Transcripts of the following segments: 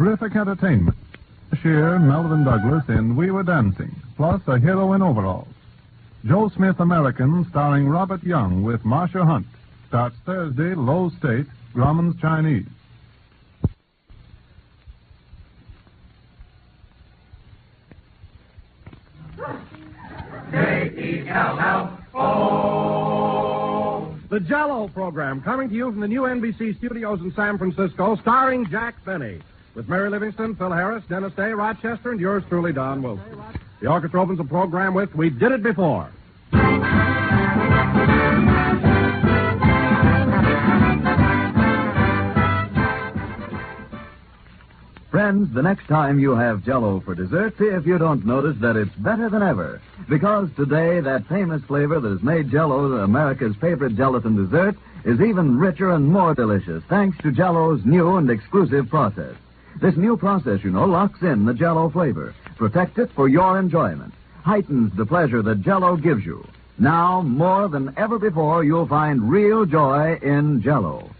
terrific entertainment. Shear, Melvin Douglas in We Were Dancing, plus a hero in overalls. Joe Smith American, starring Robert Young with Marcia Hunt, starts Thursday, Low State, Grauman's Chinese. J-E-L-L-O. The Jell-O program, coming to you from the new NBC studios in San Francisco, starring Jack Benny, with Mary Livingston, Phil Harris, Dennis Day, Rochester, and yours truly, Don Wilson. The orchestra opens the program with We Did It Before. Friends, the next time you have Jell-O for dessert, see if you don't notice that it's better than ever. Because today, that famous flavor that has made Jell-O America's favorite gelatin dessert is even richer and more delicious, thanks to Jell-O's new and exclusive process. This new process, locks in the Jell-O flavor, protects it for your enjoyment, heightens the pleasure that Jell-O gives you. Now, more than ever before, you'll find real joy in Jell-O.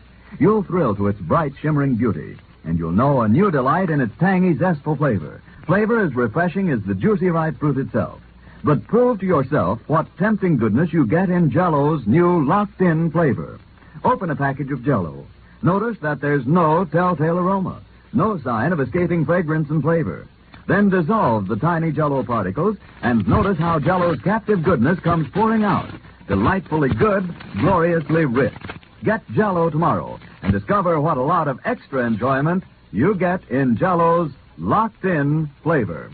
You'll thrill to its bright, shimmering beauty, and you'll know a new delight in its tangy, zestful flavor. Flavor as refreshing as the juicy ripe fruit itself. But prove to yourself what tempting goodness you get in Jell-O's new locked-in flavor. Open a package of Jell-O. Notice that there's no telltale aroma, no sign of escaping fragrance and flavor. Then dissolve the tiny Jell-O particles and notice how Jell-O's captive goodness comes pouring out. Delightfully good, gloriously rich. Get Jell-O tomorrow and discover what a lot of extra enjoyment you get in Jell-O's locked-in flavor.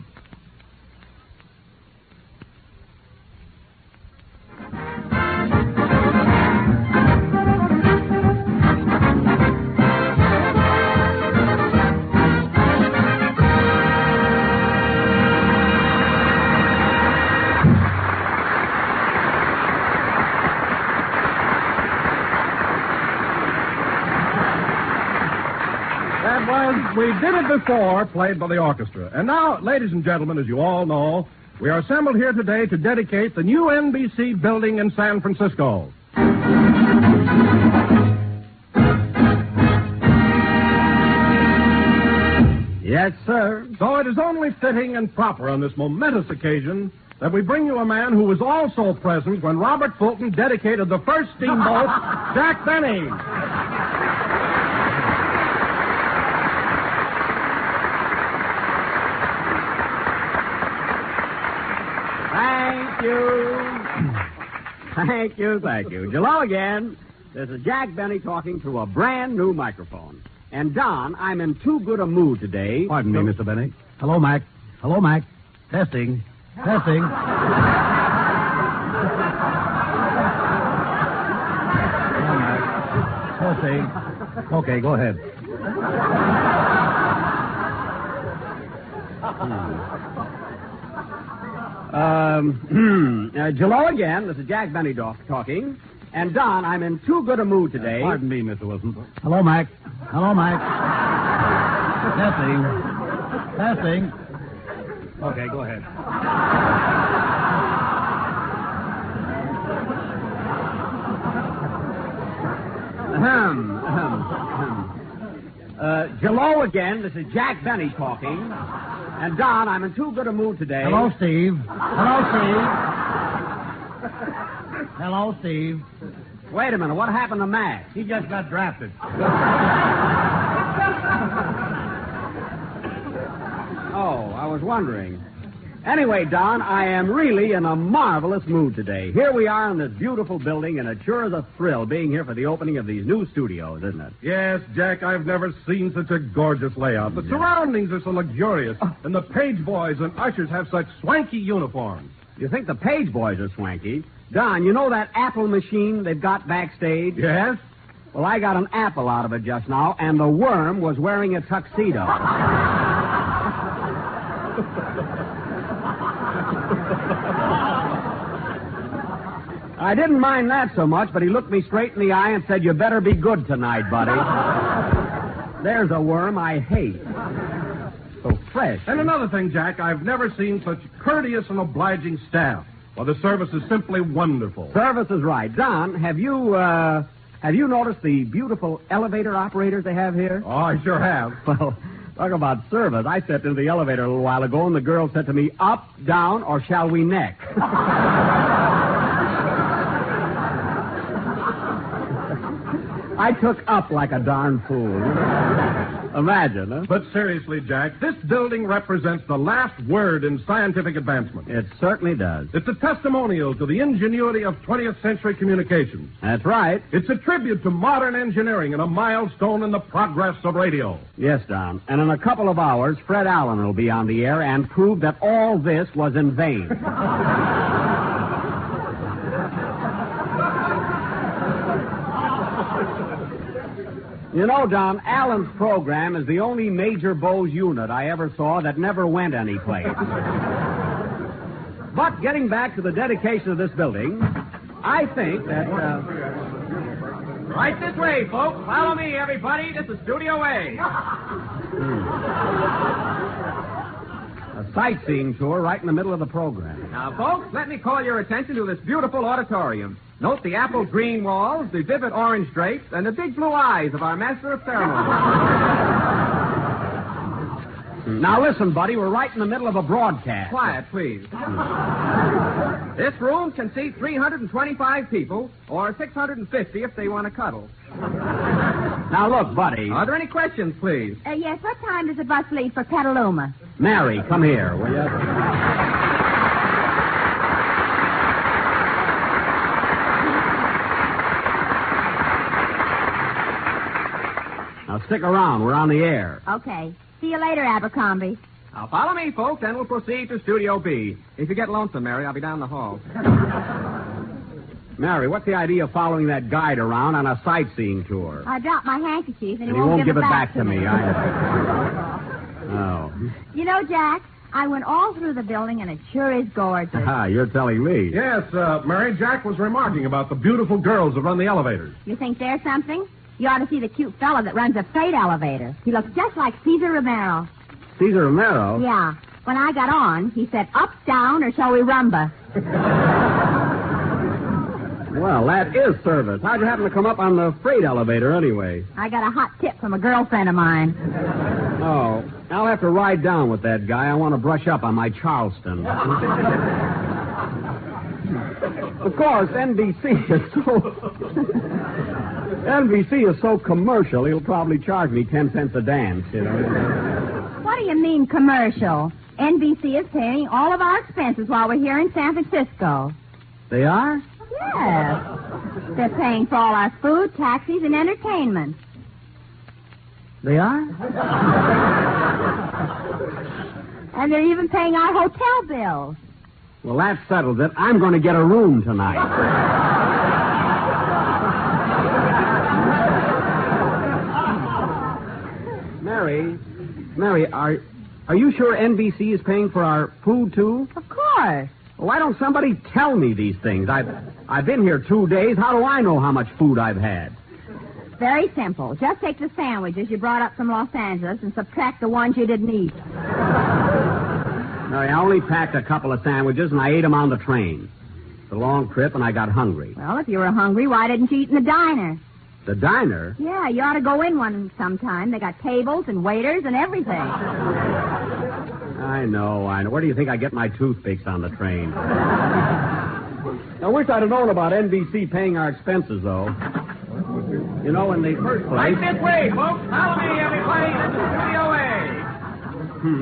We Did It Before, played by the orchestra. And now, ladies and gentlemen, as you all know, we are assembled here today to dedicate the new NBC building in San Francisco. Yes, sir. So it is only fitting and proper on this momentous occasion that we bring you a man who was also present when Robert Fulton dedicated the first steamboat, Jack Benny. Thank you. Hello again. This is Jack Benny talking through a brand new microphone. And, Don, I'm in too good a mood today. Pardon me, Mr. Benny. Hello, Mac. Testing. Hello, Mac. Testing. Okay, go ahead. Hello again. This is Jack Benny talking. And, Don, I'm in too good a mood today. Pardon me, Mr. Wilson. Hello, Mac. Testing. Okay, go ahead. Hello again. This is Jack Benny talking. And, Don, I'm in too good a mood today. Hello, Steve. Wait a minute. What happened to Mac? He just got drafted. Oh, I was wondering. Anyway, Don, I am really in a marvelous mood today. Here we are in this beautiful building, and it sure is a thrill being here for the opening of these new studios, isn't it? Yes, Jack, I've never seen such a gorgeous layout. The surroundings are so luxurious, and the page boys and ushers have such swanky uniforms. You think the page boys are swanky? Don, you know that apple machine they've got backstage? Yes? Well, I got an apple out of it just now, and the worm was wearing a tuxedo. I didn't mind that so much, but he looked me straight in the eye and said, "You better be good tonight, buddy." There's a worm I hate. So fresh. And another thing, Jack, I've never seen such courteous and obliging staff. Well, the service is simply wonderful. Service is right. Don, have you noticed the beautiful elevator operators they have here? Oh, I sure have. Well, Talk about service. I stepped into the elevator a little while ago, and the girl said to me, up, down, or shall we neck? I took up like a darn fool. Imagine, huh? But seriously, Jack, this building represents the last word in scientific advancement. It certainly does. It's a testimonial to the ingenuity of 20th century communications. That's right. It's a tribute to modern engineering and a milestone in the progress of radio. Yes, Don. And in a couple of hours, Fred Allen will be on the air and prove that all this was in vain. You know, Don, Allen's program is the only major Bose unit I ever saw that never went anyplace. But getting back to the dedication of this building, I think that... Right this way, folks. Follow me, everybody. This is Studio A. A sightseeing tour right in the middle of the program. Now, folks, let me call your attention to this beautiful auditorium. Note the apple green walls, the vivid orange drapes, and the big blue eyes of our master of ceremonies. Now listen, buddy, we're right in the middle of a broadcast. Quiet, please. This room can seat 325 people, or 650 if they want to cuddle. Now look, buddy. Are there any questions, please? Yes, what time does the bus leave for Petaluma? Mary, come here, will you? Now, stick around. We're on the air. Okay. See you later, Abercrombie. Now, follow me, folks, and we'll proceed to Studio B. If you get lonesome, Mary, I'll be down the hall. Mary, what's the idea of following that guide around on a sightseeing tour? I dropped my handkerchief, and he won't give it back to me. Oh. You know, Jack, I went all through the building, and it sure is gorgeous. You're telling me. Yes, Mary, Jack was remarking about the beautiful girls that run the elevators. You think they're something? You ought to see the cute fella that runs a freight elevator. He looks just like Cesar Romero. Cesar Romero? Yeah. When I got on, he said, up, down, or shall we rumba? Well, that is service. How'd you happen to come up on the freight elevator anyway? I got a hot tip from a girlfriend of mine. Oh, I'll have to ride down with that guy. I want to brush up on my Charleston. Of course, NBC is so commercial, he'll probably charge me 10 cents a dance, you know. What do you mean, commercial? NBC is paying all of our expenses while we're here in San Francisco. They are? Yes. They're paying for all our food, taxis, and entertainment. They are? And they're even paying our hotel bills. Well, that settles it. I'm going to get a room tonight. Mary, are you sure NBC is paying for our food, too? Of course. Why don't somebody tell me these things? I've been here 2 days. How do I know how much food I've had? Very simple. Just take the sandwiches you brought up from Los Angeles and subtract the ones you didn't eat. I only packed a couple of sandwiches, and I ate them on the train. It's a long trip, and I got hungry. Well, if you were hungry, why didn't you eat in the diner? The diner? Yeah, you ought to go in one sometime. They got tables and waiters and everything. I know. Where do you think I get my toothpicks on the train? I wish I'd have known about NBC paying our expenses, though. You know, in the first place... Right this way, folks. Follow me, everybody. This is Studio A.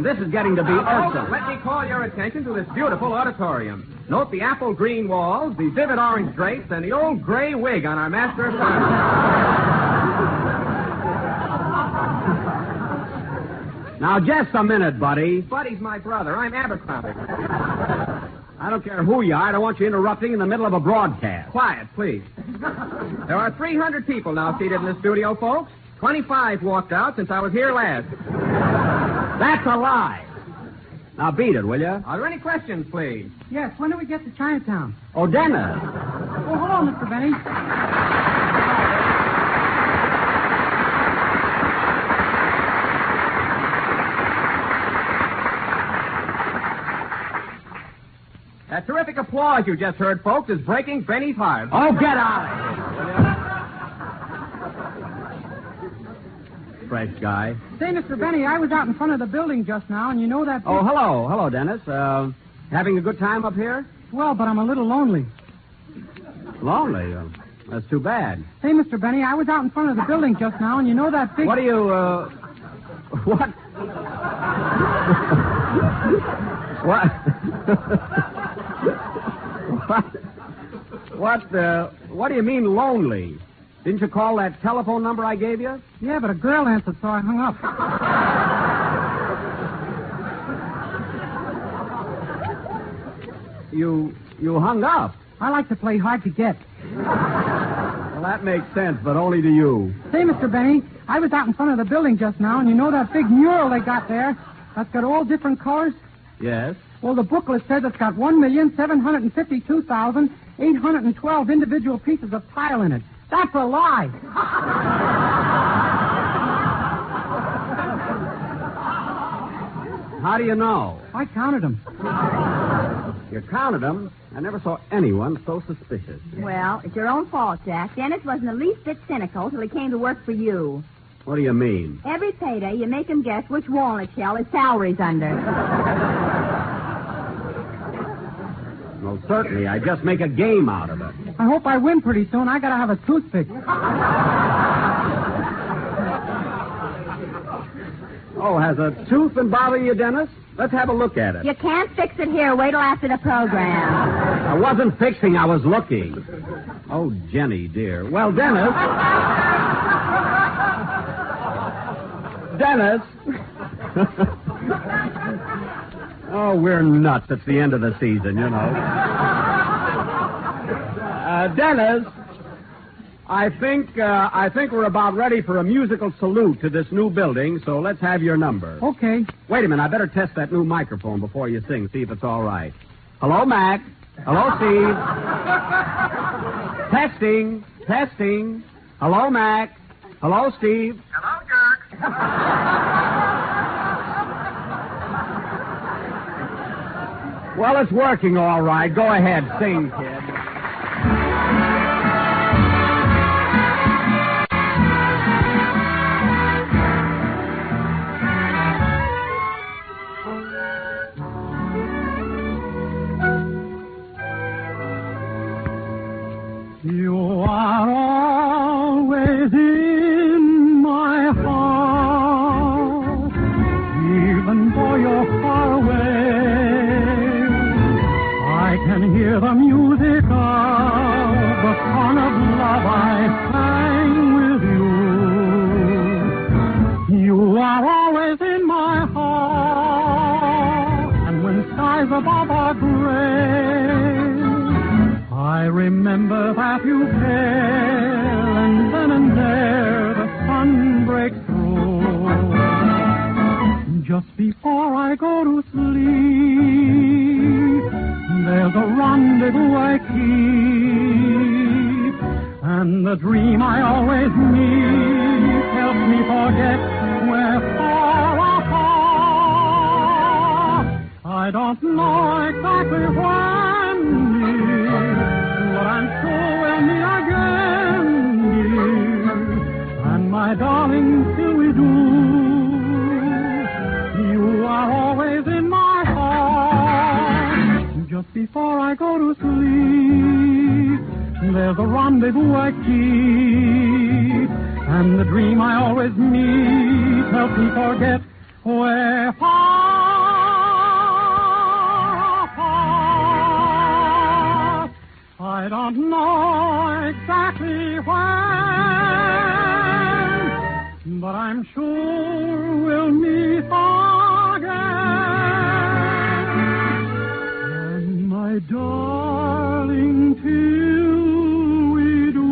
This is getting to be awesome. Let me call your attention to this beautiful auditorium. Note the apple green walls, the vivid orange drapes, and the old gray wig on our master of ceremonies. Now, just a minute, buddy. Buddy's my brother. I'm Abercrombie. I don't care who you are. I don't want you interrupting in the middle of a broadcast. Quiet, please. There are 300 people now seated in the studio, folks. 25 walked out since I was here last. That's a lie. Now beat it, will you? Are there any questions, please? Yes, when do we get to Chinatown? Oh, Dennis. Oh, hold on, Mr. Benny. That terrific applause you just heard, folks, is breaking Benny's heart. Oh, get out of here. fresh guy. Say, Mr. Benny, I was out in front of the building just now, and you know that... Oh, hello. Hello, Dennis. Having a good time up here? Well, but I'm a little lonely. Lonely? That's too bad. Say, Mr. Benny, I was out in front of the building just now, and you know that big... What do you, What? What do you mean lonely? Didn't you call that telephone number I gave you? Yeah, but a girl answered, so I hung up. You hung up? I like to play hard to get. Well, that makes sense, but only to you. Say, Mr. Benny, I was out in front of the building just now, and you know that big mural they got there that's got all different colors? Yes? Well, the booklet says it's got 1,752,812 individual pieces of tile in it. That's a lie. How do you know? I counted them. You counted them? I never saw anyone so suspicious. Well, it's your own fault, Jack. Dennis wasn't the least bit cynical till he came to work for you. What do you mean? Every payday, you make him guess which walnut shell his salary's under. Well, certainly. I just make a game out of it. I hope I win pretty soon. I gotta have a toothpick. Oh, has a tooth been bothering you, Dennis? Let's have a look at it. You can't fix it here. Wait till after the program. I wasn't fixing, I was looking. Oh, Jenny, dear. Well, Dennis... Dennis! Oh, we're nuts. It's the end of the season, you know. Dennis, I think we're about ready for a musical salute to this new building, so let's have your number. Okay. Wait a minute. I better test that new microphone before you sing, see if it's all right. Hello, Mac. Hello, Steve. Testing. Hello, Mac. Hello, Steve. Hello, Dirk. Well, it's working all right. Go ahead, sing, kid. You are always in my heart, even though you're far away. I can hear the music of the song of love I sang with you. You are always in my heart, and when skies above are gray, I remember that you care, and then and there the sun breaks through. Just before I go to sleep, there's a rendezvous I keep, and the dream I always meet helps me forget we're far apart. I don't know exactly when, but I'm sure we'll meet again, dear, and my darling, till we do, you are always in my heart. Just before I go to sleep, there's a rendezvous I keep, and the dream I always meet helps me forget we're far apart. I don't know exactly when, but I'm sure we'll meet again. And my darling, till we do,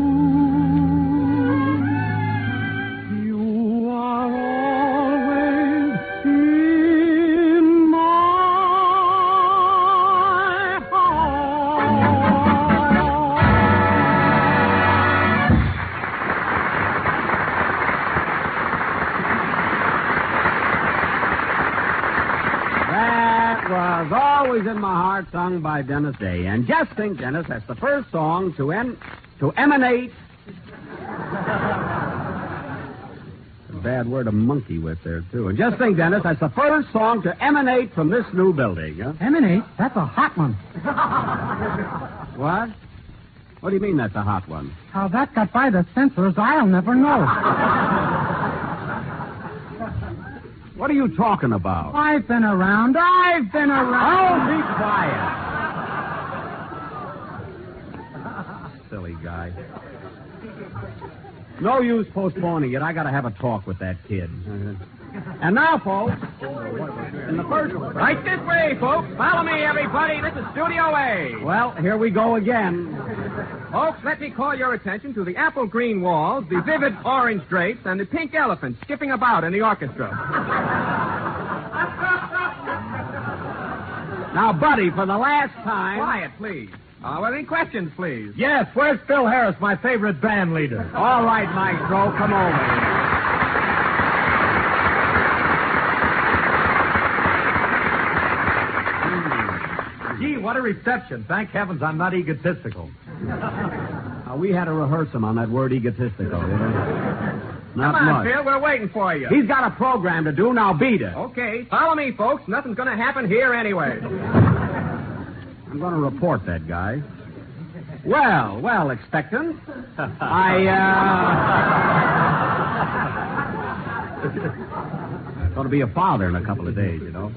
you are always in my Was Always in My Heart, sung by Dennis Day. And just think, Dennis, that's the first song to emanate. bad word to monkey with there, too. And just think, Dennis, that's the first song to emanate from this new building. Huh? Emanate? That's a hot one. What? What do you mean that's a hot one? How that got by the censors, I'll never know. What are you talking about? I've been around. Oh, be quiet. Silly guy. No use postponing it. I got to have a talk with that kid. And now, folks, in the first... Right this way, folks. Follow me, everybody. This is Studio A. Well, here we go again. Folks, let me call your attention to the apple green walls, the vivid orange drapes, and the pink elephants skipping about in the orchestra. Now, Buddy, for the last time... Quiet, please. Any questions, please? Yes, where's Phil Harris, my favorite band leader? All right, Maestro, come over. Gee, what a reception. Thank heavens I'm not egotistical. We had to rehearse him on that word egotistical. Not Come on, much. Phil, we're waiting for you. He's got a program to do, now beat it. Okay, follow me, folks. Nothing's going to happen here anyway. I'm going to report that guy. Well, expectant. Going to be a father in a couple of days, you know.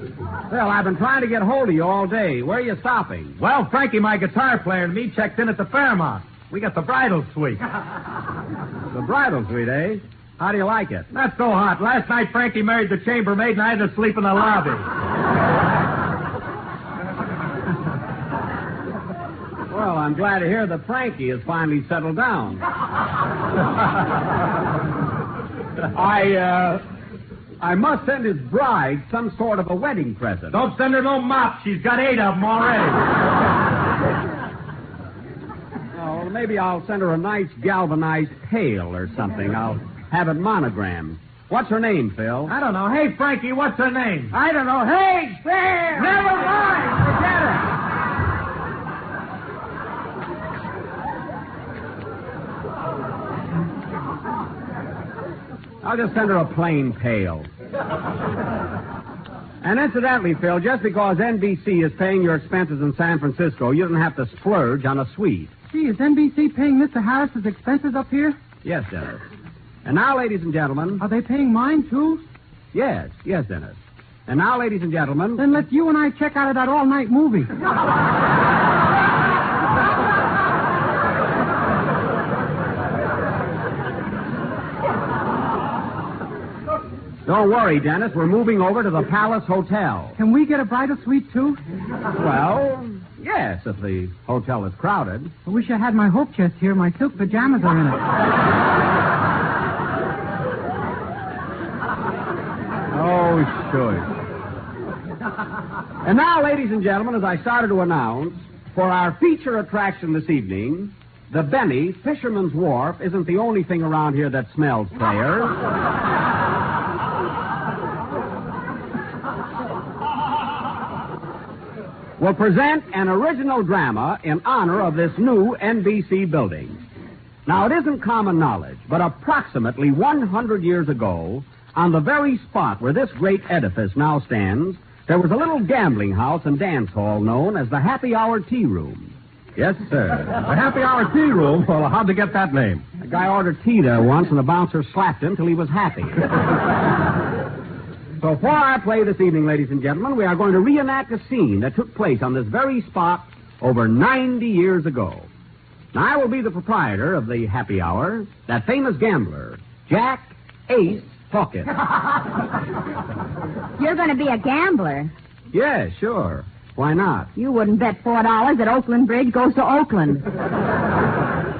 Well, I've been trying to get hold of you all day. Where are you stopping? Well, Frankie, my guitar player, and me checked in at the Fairmont. We got the bridal suite. The bridal suite, eh? How do you like it? Not so hot. Last night, Frankie married the chambermaid, and I had to sleep in the lobby. Well, I'm glad to hear that Frankie has finally settled down. I must send his bride some sort of a wedding present. Don't send her no mop. She's got 8 of them already. Oh, maybe I'll send her a nice galvanized pail or something. I'll have it monogrammed. What's her name, Phil? I don't know. Hey, Frankie, what's her name? I don't know. Hey, Phil! Never mind. Forget it. I'll just send her a plain pail. And incidentally, Phil, just because NBC is paying your expenses in San Francisco, you don't have to splurge on a suite. Gee, is NBC paying Mr. Harris's expenses up here? Yes, Dennis. And now, ladies and gentlemen... Are they paying mine, too? Yes, Dennis. And now, ladies and gentlemen... Then let you and I check out of that all-night movie. Don't worry, Dennis. We're moving over to the Palace Hotel. Can we get a bridal suite, too? Well, yes, if the hotel is crowded. I wish I had my hope chest here. My silk pajamas are in it. Oh, sure. And now, ladies and gentlemen, as I started to announce, for our feature attraction this evening, the Benny, Fisherman's Wharf, isn't the only thing around here that smells players. Will present an original drama in honor of this new NBC building. Now, it isn't common knowledge, but approximately 100 years ago, on the very spot where this great edifice now stands, there was a little gambling house and dance hall known as the Happy Hour Tea Room. Yes, sir. The Happy Hour Tea Room? Well, how'd they get that name? A guy ordered tea there once, and the bouncer slapped him till he was happy. So for our play this evening, ladies and gentlemen, we are going to reenact a scene that took place on this very spot over 90 years ago. Now, I will be the proprietor of the Happy Hour, that famous gambler, Jack Ace Hawkins. You're going to be a gambler. Yeah, sure. Why not? You wouldn't bet $4 that Oakland Bridge goes to Oakland.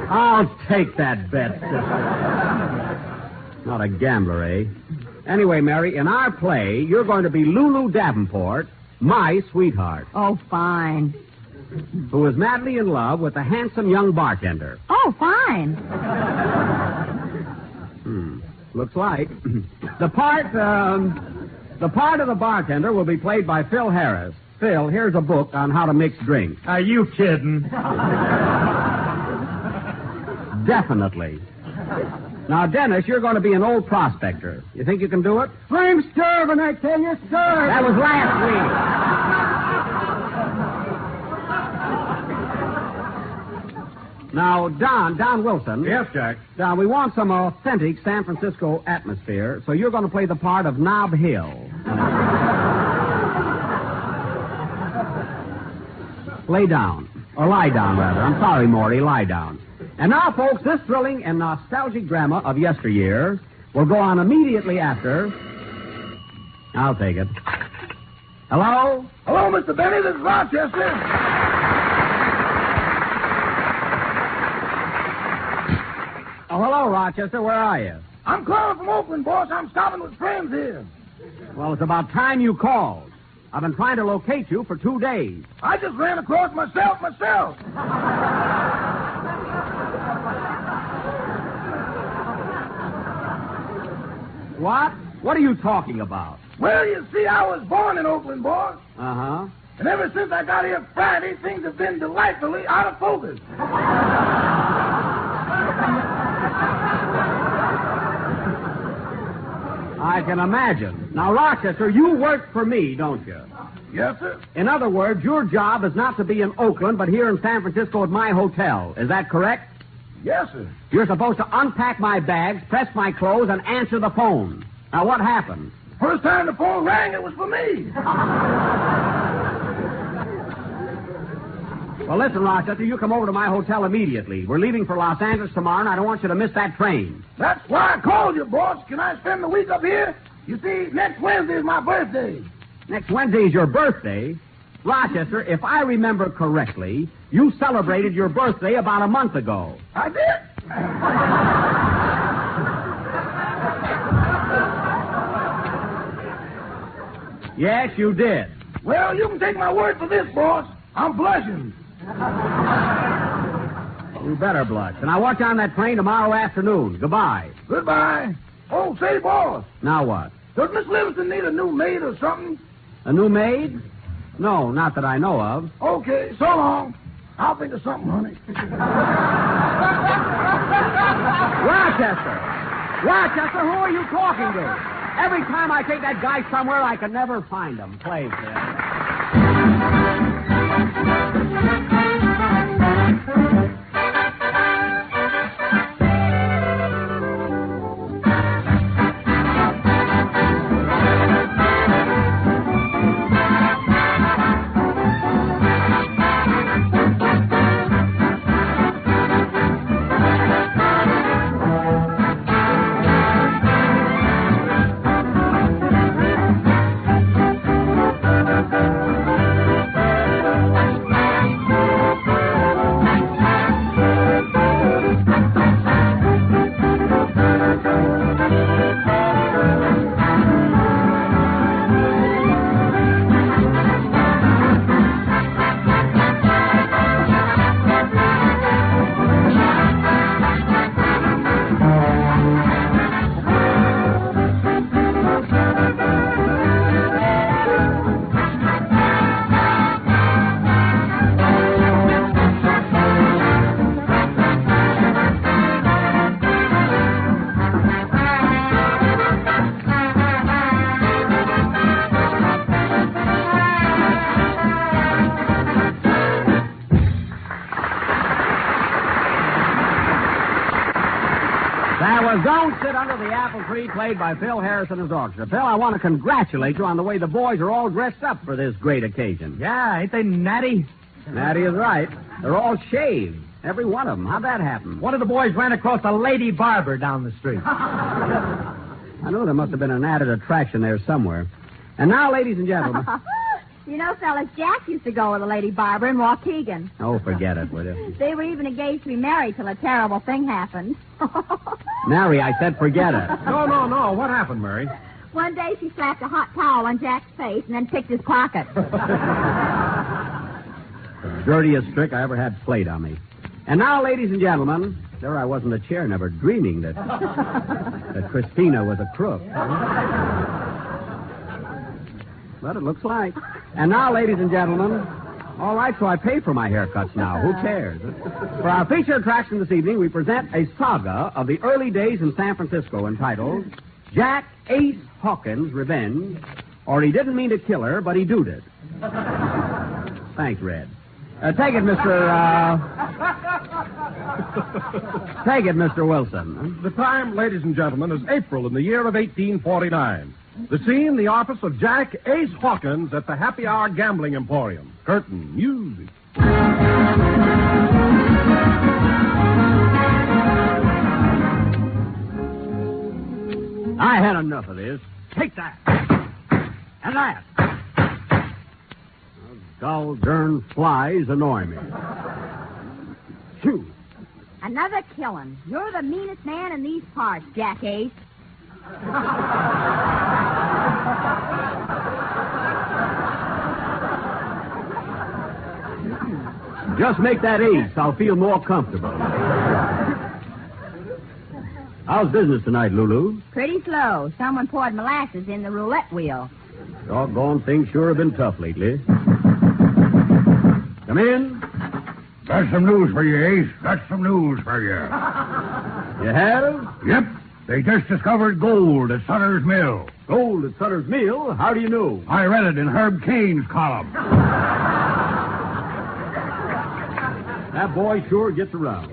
I'll take that bet, sister. Not a gambler, eh? Anyway, Mary, in our play, you're going to be Lulu Davenport, my sweetheart. Oh, fine. Who is madly in love with a handsome young bartender. Oh, fine. Looks like. The part of the bartender will be played by Phil Harris. Phil, here's a book on how to mix drinks. Are you kidding? Definitely. Now, Dennis, you're going to be an old prospector. You think you can do it? I'm starving, I tell you, starving. That was last week. Now, Don Wilson. Yes, Jack. Don, we want some authentic San Francisco atmosphere, so you're going to play the part of Nob Hill. Lay down. Or lie down, rather. I'm sorry, Morty, lie down. And now, folks, this thrilling and nostalgic drama of yesteryear will go on immediately after... I'll take it. Hello? Hello, Mr. Benny. This is Rochester. Oh, hello, Rochester. Where are you? I'm calling from Oakland, boss. I'm stopping with friends here. Well, it's about time you called. I've been trying to locate you for 2 days. I just ran across myself. What? What are you talking about? Well, you see, I was born in Oakland, boss. Uh-huh. And ever since I got here Friday, things have been delightfully out of focus. I can imagine. Now, Rochester, you work for me, don't you? Yes, sir. In other words, your job is not to be in Oakland, but here in San Francisco at my hotel. Is that correct? Yes, sir. You're supposed to unpack my bags, press my clothes, and answer the phone. Now, what happened? First time the phone rang, it was for me. Well, listen, Rochester, you come over to my hotel immediately. We're leaving for Los Angeles tomorrow, and I don't want you to miss that train. That's why I called you, boss. Can I spend the week up here? You see, next Wednesday is my birthday. Next Wednesday is your birthday. Rochester, if I remember correctly, you celebrated your birthday about a month ago. I did? Yes, you did. Well, you can take my word for this, boss. I'm blushing. You better blush. And I'll watch you on that train tomorrow afternoon. Goodbye. Goodbye. Oh, say, boss, Now what? does Miss Livingston need a new maid or something? A new maid? No, not that I know of. Okay, so long. I'll think of something, honey. Rochester! Rochester, who are you talking to? Every time I take that guy somewhere, I can never find him. Play, kid. Don't Sit Under the Apple Tree, played by Phil Harris and his orchestra. Phil, I want to congratulate you on the way the boys are all dressed up for this great occasion. Yeah, ain't they natty? Natty is right. They're all shaved, every one of them. How'd that happen? One of the boys ran across a lady barber down the street. I know there must have been an added attraction there somewhere. And now, ladies and gentlemen... You know, fellas, Jack used to go with a lady barber in Waukegan. Oh, forget it, will you? They were even engaged to be married till a terrible thing happened. Mary, I said forget it. No. What happened, Mary? One day she slapped a hot towel on Jack's face and then picked his pocket. Dirtiest trick I ever had played on me. And now, ladies and gentlemen, there I was in the chair, never dreaming that Christina was a crook. But it looks like. And now, ladies and gentlemen, All right, so I pay for my haircuts now. Who cares? For our feature attraction this evening, we present a saga of the early days in San Francisco entitled Jack Ace Hawkins' Revenge, or He Didn't Mean to Kill Her, but He Doed It. Thanks, Red. Take it, Mr. Wilson. The time, ladies and gentlemen, is April in the year of 1849. The scene, the office of Jack Ace Hawkins at the Happy Hour Gambling Emporium. Curtain, music. I had enough of this. Take that. And that. Those darn flies annoy me. Shoo. Another killing. You're the meanest man in these parts, Jack Ace. Just make that ace. I'll feel more comfortable. How's business tonight, Lulu? Pretty slow. Someone poured molasses in the roulette wheel. Doggone things sure have been tough lately. Come in. Got some news for you, Ace. Got some news for you. You have? Yep. They just discovered gold at Sutter's Mill. Gold at Sutter's Mill? How do you know? I read it in Herb Cain's column. That boy sure gets around.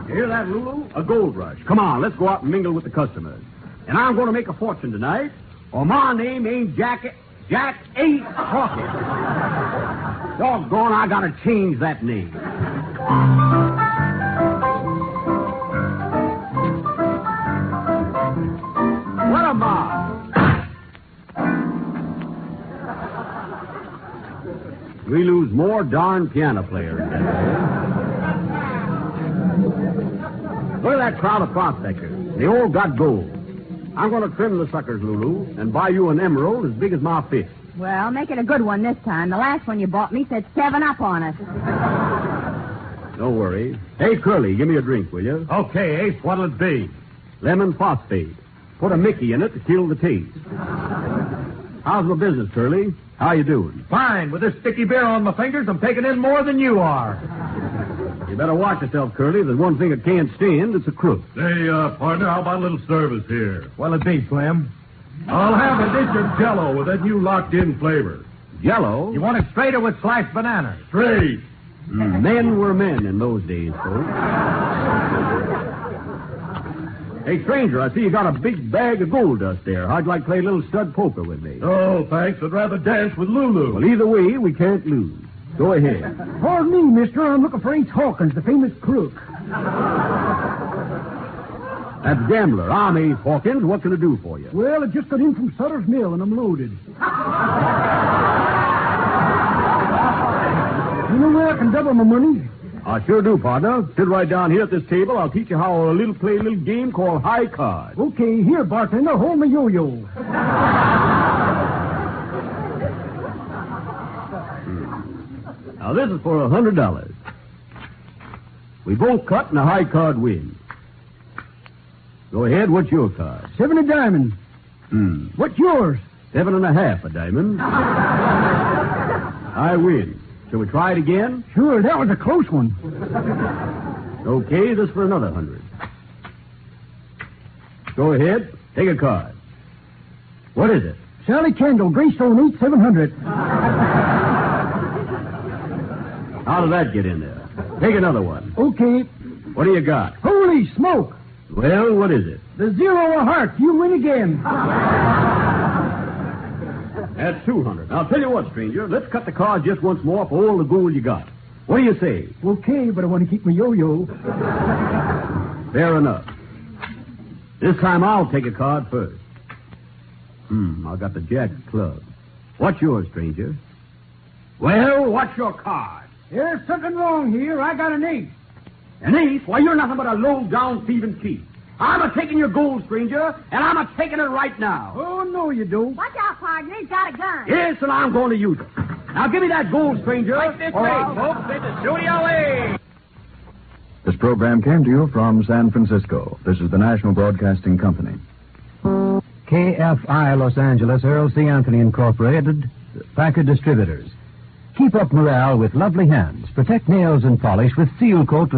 You hear that, Lulu? A gold rush. Come on, let's go out and mingle with the customers. And I'm going to make a fortune tonight, or my name ain't Jack Ace Hawkins. Doggone, I got to change that name. What a mob. We lose more darn piano players. Look at that crowd of prospectors. They all got gold. I'm going to trim the suckers, Lulu, and buy you an emerald as big as my fist. Well, make it a good one this time. The last one you bought me said 7 up on us. Don't worry. Hey, Curly, give me a drink, will you? Okay, Ace, what'll it be? Lemon phosphate. Put a Mickey in it to kill the taste. How's my business, Curly? How you doing? Fine. With this sticky beer on my fingers, I'm taking in more than you are. You better watch yourself, Curly. There's one thing I can't stand. It's a crook. Hey, partner, how about a little service here? What'll it be, Slim? I'll have a dish of Jell-O with that new locked-in flavor. Jell-O? You want it straight or with sliced bananas? Straight. Men were men in those days, folks. Hey, stranger, I see you got a big bag of gold dust there. How'd you like to play a little stud poker with me? Oh, thanks. I'd rather dance with Lulu. Well, either way, we can't lose. Go ahead. Pardon me, mister. I'm looking for Ace Hawkins, the famous crook. That's gambler. I'm Ace Hawkins. What can I do for you? Well, I just got in from Sutter's Mill, and I'm loaded. You know where I can double my money? I sure do, partner. Sit right down here at this table. I'll teach you how to play a little game called high card. Okay, here, bartender. Hold my yo-yo. Now, this is for $100. We both cut and the high card wins. Go ahead. What's your card? 7 a diamond. What's yours? 7.5 a diamond. I win. Shall we try it again? Sure, that was a close one. Okay, this for another 100. Go ahead. Take a card. What is it? Sally Kendall, Greystone 8700. How did that get in there? Take another one. Okay. What do you got? Holy smoke. Well, what is it? The 0 of hearts. You win again. That's 200. Now, I'll tell you what, stranger. Let's cut the cards just once more for all the gold you got. What do you say? Okay, but I want to keep my yo-yo. Fair enough. This time I'll take a card first. I got the Jack club. What's yours, stranger? Well, what's your card? There's something wrong here. I got an 8. An ace? Why, you're nothing but a low-down thieving thief. I'm a-taking your gold, stranger, and I'm a-taking it right now. Oh, no, you don't. Watch out, partner. He's got a gun. Yes, and I'm going to use it. Now, give me that gold, stranger. Right this way, folks. Into Studio A. This program came to you from San Francisco. This is the National Broadcasting Company. KFI Los Angeles, Earl C. Anthony Incorporated, Packard Distributors. Keep up morale with lovely hands. Protect nails and polish with Seal Coat